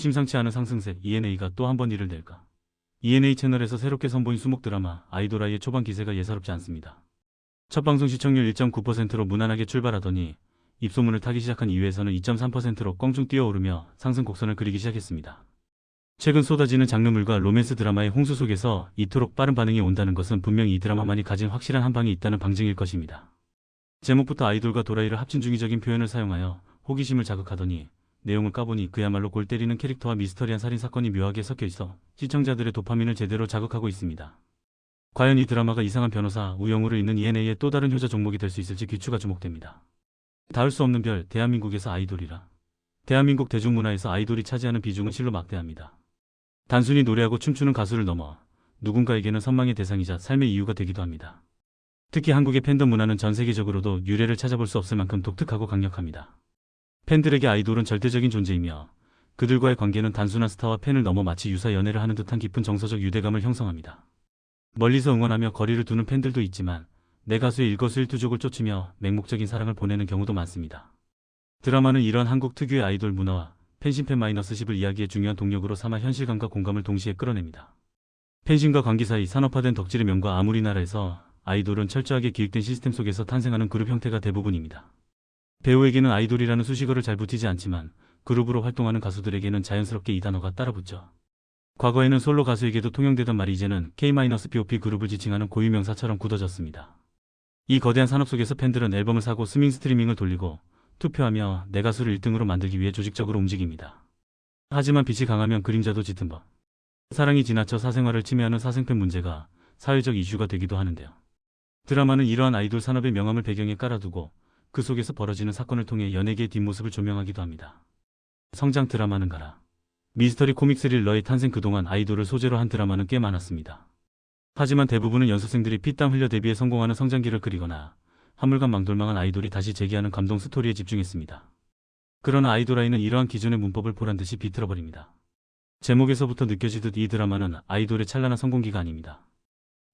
심상치 않은 상승세 ENA가 또 한 번 일을 낼까? ENA 채널에서 새롭게 선보인 수목 드라마 아이돌아이의 초반 기세가 예사롭지 않습니다. 첫 방송 시청률 1.9%로 무난하게 출발하더니 입소문을 타기 시작한 이후에서는 2.3%로 껑충 뛰어오르며 상승 곡선을 그리기 시작했습니다. 최근 쏟아지는 장르물과 로맨스 드라마의 홍수 속에서 이토록 빠른 반응이 온다는 것은 분명히 이 드라마만이 가진 확실한 한방이 있다는 방증일 것입니다. 제목부터 아이돌과 도라이를 합친 중의적인 표현을 사용하여 호기심을 자극하더니 내용을 까보니 그야말로 골 때리는 캐릭터와 미스터리한 살인사건이 묘하게 섞여있어 시청자들의 도파민을 제대로 자극하고 있습니다. 과연 이 드라마가 이상한 변호사 우영우를 잇는 ENA의 또 다른 효자 종목이 될 수 있을지 귀추가 주목됩니다. 닿을 수 없는 별, 대한민국에서 아이돌이라. 대한민국 대중문화에서 아이돌이 차지하는 비중은 실로 막대합니다. 단순히 노래하고 춤추는 가수를 넘어 누군가에게는 선망의 대상이자 삶의 이유가 되기도 합니다. 특히 한국의 팬덤 문화는 전 세계적으로도 유례를 찾아볼 수 없을 만큼 독특하고 강력합니다. 팬들에게 아이돌은 절대적인 존재이며 그들과의 관계는 단순한 스타와 팬을 넘어 마치 유사 연애를 하는 듯한 깊은 정서적 유대감을 형성합니다. 멀리서 응원하며 거리를 두는 팬들도 있지만 내 가수의 일거수일투족을 쫓으며 맹목적인 사랑을 보내는 경우도 많습니다. 드라마는 이런 한국 특유의 아이돌 문화와 팬심 팬-10을 이야기의 중요한 동력으로 삼아 현실감과 공감을 동시에 끌어냅니다. 팬심과 관계 사이 산업화된 덕질의 명과 아무리 나라에서 아이돌은 철저하게 기획된 시스템 속에서 탄생하는 그룹 형태가 대부분입니다. 배우에게는 아이돌이라는 수식어를 잘 붙이지 않지만 그룹으로 활동하는 가수들에게는 자연스럽게 이 단어가 따라붙죠. 과거에는 솔로 가수에게도 통용되던 말이 이제는 K-POP 그룹을 지칭하는 고유명사처럼 굳어졌습니다. 이 거대한 산업 속에서 팬들은 앨범을 사고 스트리밍을 돌리고 투표하며 내 가수를 1등으로 만들기 위해 조직적으로 움직입니다. 하지만 빛이 강하면 그림자도 짙은 법. 사랑이 지나쳐 사생활을 침해하는 사생팬 문제가 사회적 이슈가 되기도 하는데요. 드라마는 이러한 아이돌 산업의 명암을 배경에 깔아두고 그 속에서 벌어지는 사건을 통해 연예계의 뒷모습을 조명하기도 합니다. 성장 드라마는 가라. 미스터리 코믹 스릴러의 탄생. 그동안 아이돌을 소재로 한 드라마는 꽤 많았습니다. 하지만 대부분은 연습생들이 피땀 흘려 데뷔에 성공하는 성장기를 그리거나 한물간 망돌망한 아이돌이 다시 재기하는 감동 스토리에 집중했습니다. 그러나 아이돌아이는 이러한 기존의 문법을 보란듯이 비틀어버립니다. 제목에서부터 느껴지듯 이 드라마는 아이돌의 찬란한 성공기가 아닙니다.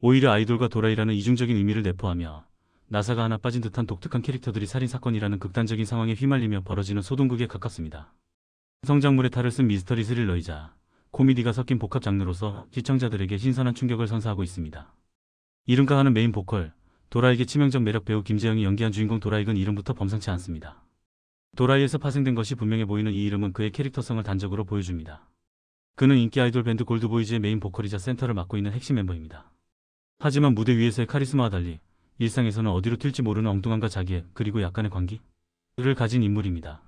오히려 아이돌과 도라이라는 이중적인 의미를 내포하며 나사가 하나 빠진 듯한 독특한 캐릭터들이 살인사건이라는 극단적인 상황에 휘말리며 벌어지는 소동극에 가깝습니다. 성장물의 탈을 쓴 미스터리 스릴러이자 코미디가 섞인 복합 장르로서 시청자들에게 신선한 충격을 선사하고 있습니다. 이름과 하는 메인 보컬, 도라이의 치명적 매력 배우 김재영이 연기한 주인공 도라이는 이름부터 범상치 않습니다. 도라이에서 파생된 것이 분명해 보이는 이 이름은 그의 캐릭터성을 단적으로 보여줍니다. 그는 인기 아이돌 밴드 골드보이즈의 메인 보컬이자 센터를 맡고 있는 핵심 멤버입니다. 하지만 무대 위에서의 카리스마와 달리 일상에서는 어디로 튈지 모르는 엉뚱함과 자기애 그리고 약간의 관기를 가진 인물입니다.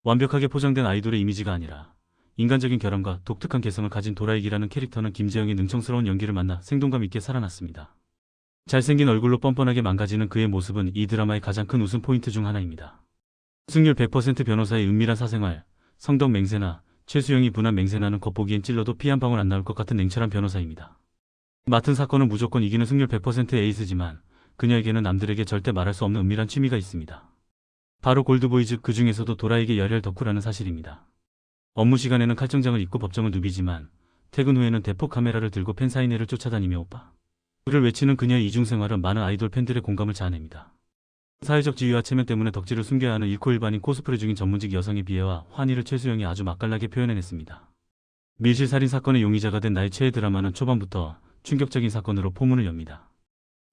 완벽하게 포장된 아이돌의 이미지가 아니라 인간적인 결함과 독특한 개성을 가진 도라이기라는 캐릭터는 김재영의 능청스러운 연기를 만나 생동감 있게 살아났습니다. 잘생긴 얼굴로 뻔뻔하게 망가지는 그의 모습은 이 드라마의 가장 큰 웃음 포인트 중 하나입니다. 승률 100% 변호사의 은밀한 사생활, 성덕 맹세나, 최수영이 분한 맹세나는 겉보기엔 찔러도 피 한 방울 안 나올 것 같은 냉철한 변호사입니다. 맡은 사건은 무조건 이기는 승률 100%의 에이스지만 그녀에게는 남들에게 절대 말할 수 없는 은밀한 취미가 있습니다. 바로 골드보이즈, 그 중에서도 도라이에게 열혈 덕후라는 사실입니다. 업무 시간에는 칼정장을 입고 법정을 누비지만 퇴근 후에는 대포 카메라를 들고 팬사인회를 쫓아다니며 오빠 를 외치는 그녀의 이중생활은 많은 아이돌 팬들의 공감을 자아냅니다. 사회적 지위와 체면 때문에 덕질을 숨겨야 하는 잃고 일반인 코스프레 중인 전문직 여성의 비애와 환희를 최수영이 아주 맛깔나게 표현해냈습니다. 밀실 살인 사건의 용의자가 된 나의 최애 드라마는 초반부터 충격적인 사건으로 포문을 엽니다.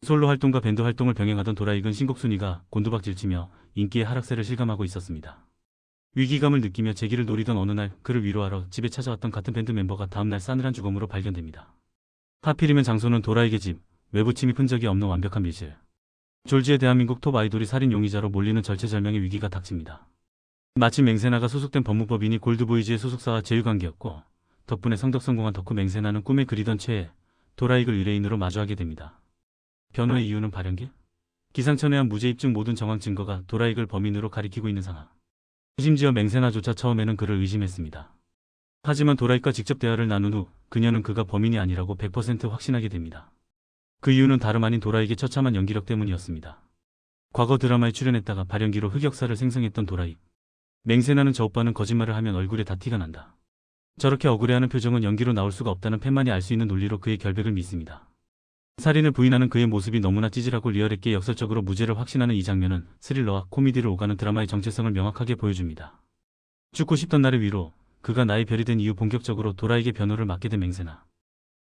솔로 활동과 밴드 활동을 병행하던 도라이근 신곡순위가 곤두박질치며 인기의 하락세를 실감하고 있었습니다. 위기감을 느끼며 재기를 노리던 어느 날 그를 위로하러 집에 찾아왔던 같은 밴드 멤버가 다음날 싸늘한 죽음으로 발견됩니다. 하필이면 장소는 도라이의 집, 외부 침입 흔적이 없는 완벽한 밀실. 졸지에 대한민국 톱 아이돌이 살인 용의자로 몰리는 절체절명의 위기가 닥칩니다. 마침 맹세나가 소속된 법무법인이 골드보이즈의 소속사와 제휴관계였고 덕분에 성덕성공한 덕후 맹세나는 꿈에 그리던 최애 도라이글 의뢰인으로 마주하게 됩니다. 변호의 이유는 발연기? 기상천외한 무죄 입증 모든 정황 증거가 도라이글 범인으로 가리키고 있는 상황. 심지어 맹세나조차 처음에는 그를 의심했습니다. 하지만 도라이과 직접 대화를 나눈 후 그녀는 그가 범인이 아니라고 100% 확신하게 됩니다. 그 이유는 다름 아닌 도라이에게 처참한 연기력 때문이었습니다. 과거 드라마에 출연했다가 발연기로 흑역사를 생성했던 도라이. 맹세나는 저 오빠는 거짓말을 하면 얼굴에 다 티가 난다. 저렇게 억울해하는 표정은 연기로 나올 수가 없다는 팬만이 알 수 있는 논리로 그의 결백을 믿습니다. 살인을 부인하는 그의 모습이 너무나 찌질하고 리얼했기에 역설적으로 무죄를 확신하는 이 장면은 스릴러와 코미디를 오가는 드라마의 정체성을 명확하게 보여줍니다. 죽고 싶던 날의 위로, 그가 나의 별이 된 이후 본격적으로 도라에게 변호를 맡게 된 맹세나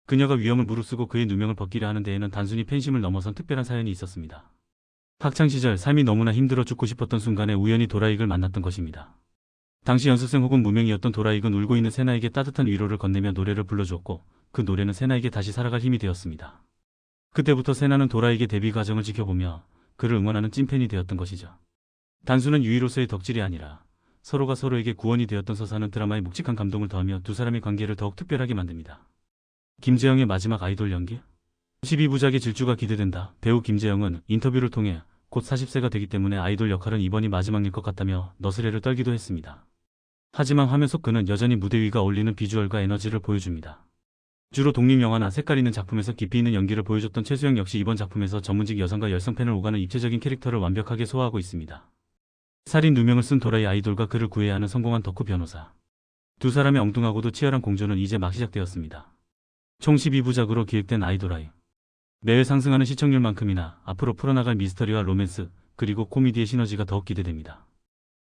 그녀가 위험을 무릅쓰고 그의 누명을 벗기려 하는 데에는 단순히 팬심을 넘어선 특별한 사연이 있었습니다. 학창시절 삶이 너무나 힘들어 죽고 싶었던 순간에 우연히 도라익을 만났던 것입니다. 당시 연습생 혹은 무명이었던 도라익은 울고 있는 세나에게 따뜻한 위로를 건네며 노래를 불러주었고 그 노래는 세나에게 다시 살아갈 힘이 되었습니다. 그때부터 세나는 도라익의 데뷔 과정을 지켜보며 그를 응원하는 찐팬이 되었던 것이죠. 단순한 유희로서의 덕질이 아니라 서로가 서로에게 구원이 되었던 서사는 드라마에 묵직한 감동을 더하며 두 사람의 관계를 더욱 특별하게 만듭니다. 김재영의 마지막 아이돌 연기? 12부작의 질주가 기대된다. 배우 김재영은 인터뷰를 통해 곧 40세가 되기 때문에 아이돌 역할은 이번이 마지막일 것 같다며 너스레를 떨기도 했습니다. 하지만 화면 속 그는 여전히 무대 위가 어울리는 비주얼과 에너지를 보여줍니다. 주로 독립영화나 색깔 있는 작품에서 깊이 있는 연기를 보여줬던 최수영 역시 이번 작품에서 전문직 여성과 열성팬을 오가는 입체적인 캐릭터를 완벽하게 소화하고 있습니다. 살인 누명을 쓴 도라이 아이돌과 그를 구해야 하는 성공한 덕후 변호사. 두 사람의 엉뚱하고도 치열한 공조는 이제 막 시작되었습니다. 총 12부작으로 기획된 아이돌아이. 매일 상승하는 시청률만큼이나 앞으로 풀어나갈 미스터리와 로맨스, 그리고 코미디의 시너지가 더욱 기대됩니다.